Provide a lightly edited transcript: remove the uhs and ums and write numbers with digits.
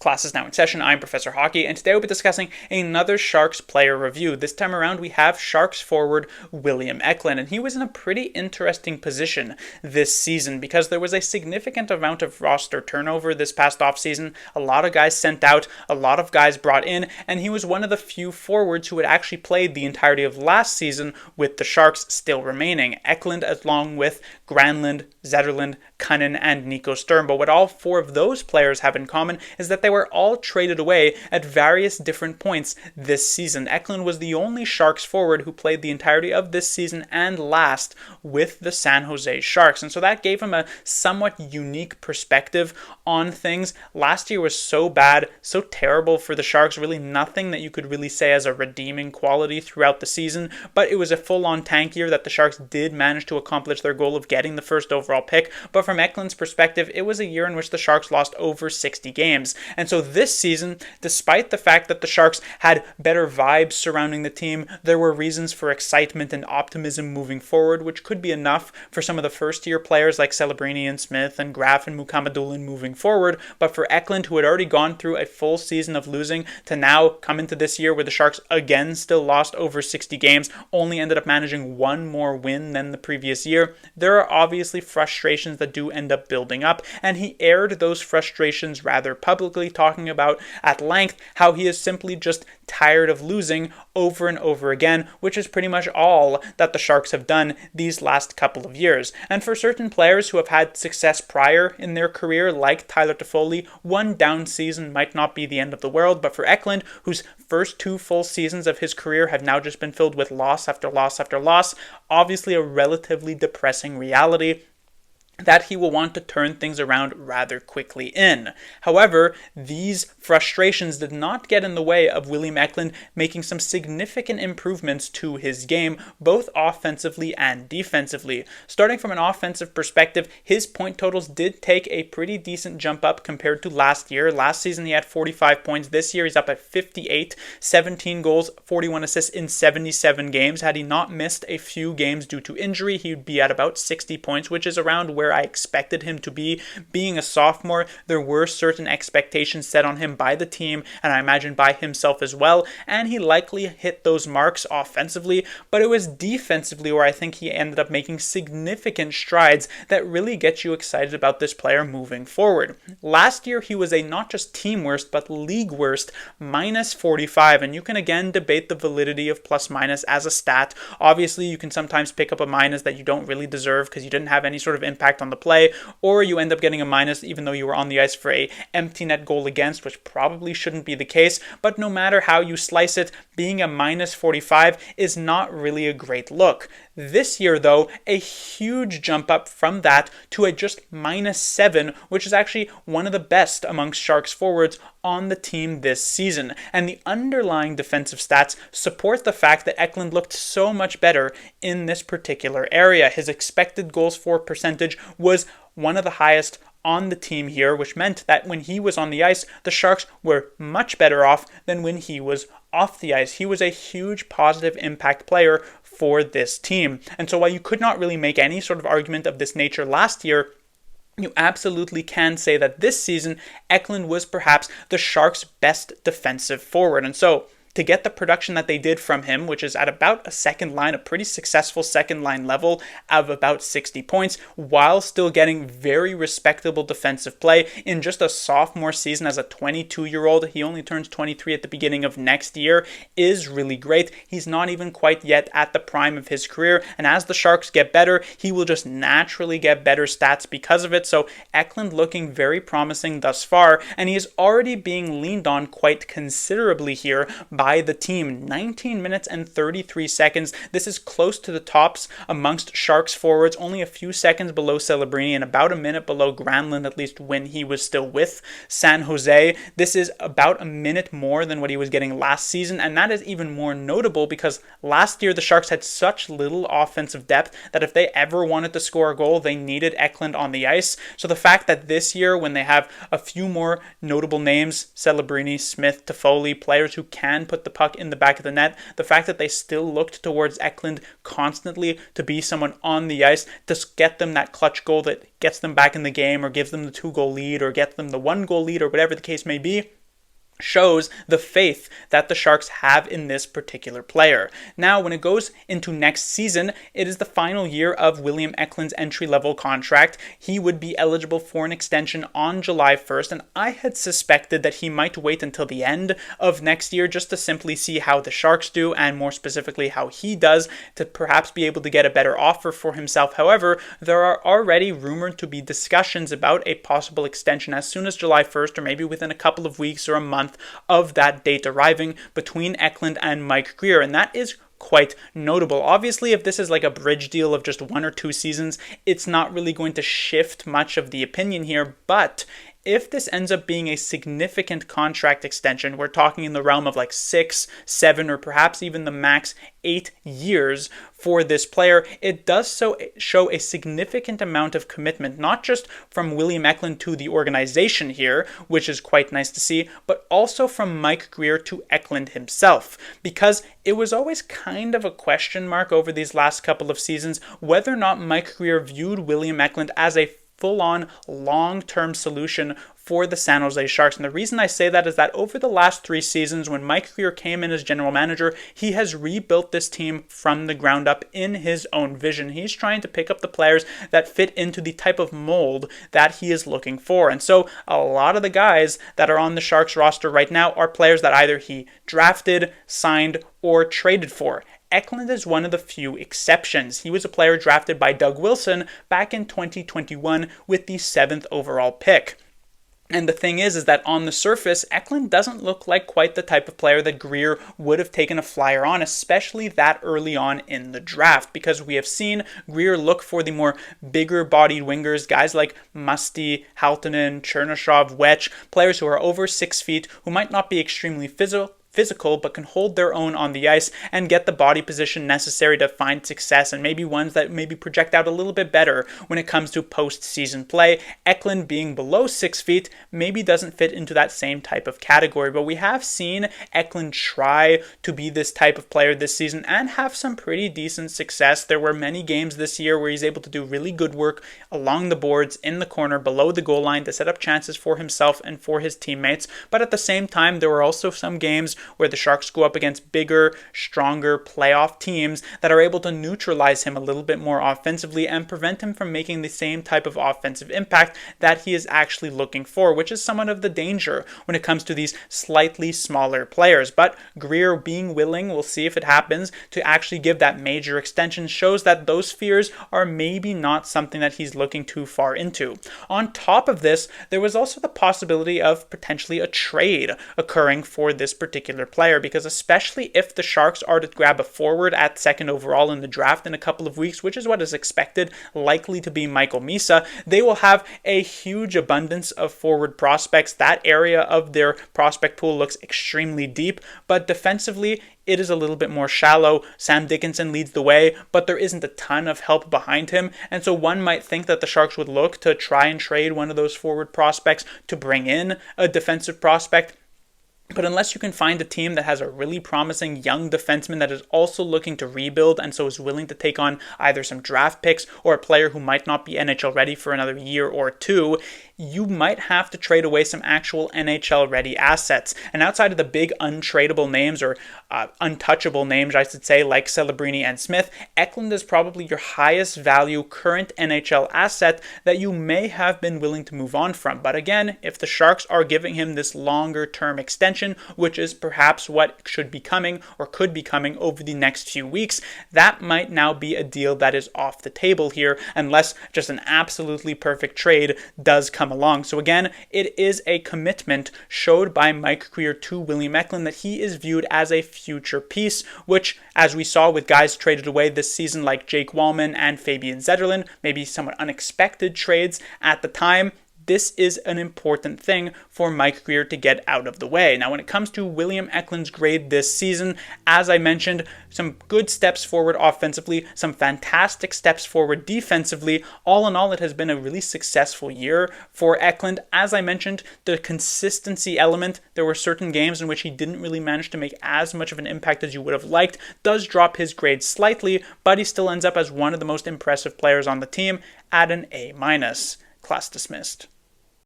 Class is now in session. I'm Professor Hockey, and today we'll be discussing another Sharks player review. This time around, we have Sharks forward William Eklund, and he was in a pretty interesting position this season because there was a significant amount of roster turnover this past offseason. A lot of guys sent out, a lot of guys brought in, and he was one of the few forwards who had actually played the entirety of last season with the Sharks still remaining. Eklund along with Granlund, Zetterlund, Cunnin, and Nico Sturm. But what all four of those players have in common is that they were all traded away at various different points this season. Eklund was the only Sharks forward who played the entirety of this season and last with the San Jose Sharks. And so that gave him a somewhat unique perspective on things. Last year was so bad, so terrible for the Sharks, really nothing that you could really say as a redeeming quality throughout the season, but it was a full-on tank year that the Sharks did manage to accomplish their goal of getting the first overall pick. But from Eklund's perspective, it was a year in which the Sharks lost over 60 games. And so this season, despite the fact that the Sharks had better vibes surrounding the team, there were reasons for excitement and optimism moving forward, which could be enough for some of the first-year players like Celebrini and Smith and Graf and Mukamadulin moving forward. But for Eklund, who had already gone through a full season of losing, to now come into this year where the Sharks again still lost over 60 games, only ended up managing one more win than the previous year, there are obviously frustrations that do end up building up, and he aired those frustrations rather publicly, talking about at length how he is simply just tired of losing over and over again, which is pretty much all that the Sharks have done these last couple of years. And for certain players who have had success prior in their career, like Tyler Toffoli, one down season might not be the end of the world, but for Eklund, whose first two full seasons of his career have now just been filled with loss after loss after loss, obviously a relatively depressing reality that he will want to turn things around rather quickly in. However, these frustrations did not get in the way of William Eklund making some significant improvements to his game, both offensively and defensively. Starting from an offensive perspective, his point totals did take a pretty decent jump up compared to last year. Last season he had 45 points. This year he's up at 58, 17 goals, 41 assists in 77 games. Had he not missed a few games due to injury, he would be at about 60 points, which is around where I expected him to be. Being a sophomore, there were certain expectations set on him by the team, and I imagine by himself as well, and he likely hit those marks offensively, but it was defensively where I think he ended up making significant strides that really get you excited about this player moving forward. Last year, he was a not just team worst, but league worst, minus 45, and you can again debate the validity of plus minus as a stat. Obviously, you can sometimes pick up a minus that you don't really deserve because you didn't have any sort of impact on the play, or you end up getting a minus even though you were on the ice for a empty net goal against, which probably shouldn't be the case. But no matter how you slice it, being a minus 45 is not really a great look. This year, though, a huge jump up from that to a just minus 7, which is actually one of the best amongst Sharks forwards on the team this season. And the underlying defensive stats support the fact that Eklund looked so much better in this particular area. His expected goals for percentage was one of the highest on the team here, which meant that when he was on the ice, the Sharks were much better off than when he was off the ice. He was a huge positive impact player for this team. And so while you could not really make any sort of argument of this nature last year, you absolutely can say that this season, Eklund was perhaps the Sharks' best defensive forward. And so to get the production that they did from him, which is at about a second line, a pretty successful second line level of about 60 points, while still getting very respectable defensive play in just a sophomore season as a 22-year-old, he only turns 23 at the beginning of next year, is really great. He's not even quite yet at the prime of his career, and as the Sharks get better, he will just naturally get better stats because of it. So Eklund looking very promising thus far, and he is already being leaned on quite considerably here by the team. 19 minutes and 33 seconds. This is close to the tops amongst Sharks forwards, only a few seconds below Celebrini and about a minute below Granlund, at least when he was still with San Jose. This is about a minute more than what he was getting last season, and that is even more notable because last year the Sharks had such little offensive depth that if they ever wanted to score a goal, they needed Eklund on the ice. So the fact that this year, when they have a few more notable names, Celebrini, Smith, Toffoli, players who can put the puck in the back of the net, the fact that they still looked towards Eklund constantly to be someone on the ice to get them that clutch goal that gets them back in the game or gives them the 2-goal lead or gets them the 1-goal lead or whatever the case may be, shows the faith that the Sharks have in this particular player. Now, when it goes into next season, it is the final year of William Eklund's entry-level contract. He would be eligible for an extension on July 1st, and I had suspected that he might wait until the end of next year just to simply see how the Sharks do, and more specifically how he does, to perhaps be able to get a better offer for himself. However, there are already rumored to be discussions about a possible extension as soon as July 1st, or maybe within a couple of weeks or a month of that date arriving between Eklund and Mike Grier, and that is quite notable. Obviously, if this is like a bridge deal of just 1 or 2 seasons, it's not really going to shift much of the opinion here, but if this ends up being a significant contract extension, we're talking in the realm of like 6, 7, or perhaps even the max 8 years for this player, it does so show a significant amount of commitment, not just from William Eklund to the organization here, which is quite nice to see, but also from Mike Grier to Eklund himself, because it was always kind of a question mark over these last couple of seasons whether or not Mike Grier viewed William Eklund as a full-on long-term solution for the San Jose Sharks. And the reason I say that is that over the last 3 seasons, when Mike Grier came in as general manager, he has rebuilt this team from the ground up in his own vision. He's trying to pick up the players that fit into the type of mold that he is looking for. And so a lot of the guys that are on the Sharks roster right now are players that either he drafted, signed, or traded for. Eklund is one of the few exceptions. He was a player drafted by Doug Wilson back in 2021 with the 7th overall pick. And the thing is that on the surface, Eklund doesn't look like quite the type of player that Grier would have taken a flyer on, especially that early on in the draft, because we have seen Grier look for the more bigger-bodied wingers, guys like Musty, Halttunen, Chernyshov, Wetch, players who are over 6 feet, who might not be extremely physical, but can hold their own on the ice and get the body position necessary to find success, and maybe ones that maybe project out a little bit better when it comes to postseason play. Eklund, being below 6 feet, maybe doesn't fit into that same type of category, but we have seen Eklund try to be this type of player this season and have some pretty decent success. There were many games this year where he's able to do really good work along the boards, in the corner, below the goal line, to set up chances for himself and for his teammates, but at the same time, there were also some games where the Sharks go up against bigger, stronger playoff teams that are able to neutralize him a little bit more offensively and prevent him from making the same type of offensive impact that he is actually looking for, which is somewhat of the danger when it comes to these slightly smaller players. But Grier being willing, we'll see if it happens, to actually give that major extension shows that those fears are maybe not something that he's looking too far into. On top of this, there was also the possibility of potentially a trade occurring for this particular player, because especially if the Sharks are to grab a forward at 2nd overall in the draft in a couple of weeks, which is what is expected, likely to be Michael Misa, they will have a huge abundance of forward prospects. That area of their prospect pool looks extremely deep, but defensively, it is a little bit more shallow. Sam Dickinson leads the way, but there isn't a ton of help behind him, and so one might think that the Sharks would look to try and trade one of those forward prospects to bring in a defensive prospect. But unless you can find a team that has a really promising young defenseman that is also looking to rebuild and so is willing to take on either some draft picks or a player who might not be NHL ready for another year or 2, you might have to trade away some actual NHL ready assets. And outside of the big untradeable names, or untouchable names, I should say, like Celebrini and Smith, Eklund is probably your highest value current NHL asset that you may have been willing to move on from. But again, if the Sharks are giving him this longer term extension, which is perhaps what should be coming or could be coming over the next few weeks, that might now be a deal that is off the table here, unless just an absolutely perfect trade does come along. So again, it is a commitment showed by Mike Grier to William Eklund that he is viewed as a future piece, which, as we saw with guys traded away this season like Jake Wallman and Fabian Zetterlund, maybe somewhat unexpected trades at the time, this is an important thing for Mike Grier to get out of the way. Now, when it comes to William Eklund's grade this season, as I mentioned, some good steps forward offensively, some fantastic steps forward defensively. All in all, it has been a really successful year for Eklund. As I mentioned, the consistency element, there were certain games in which he didn't really manage to make as much of an impact as you would have liked, does drop his grade slightly, but he still ends up as one of the most impressive players on the team at an A-. Class dismissed.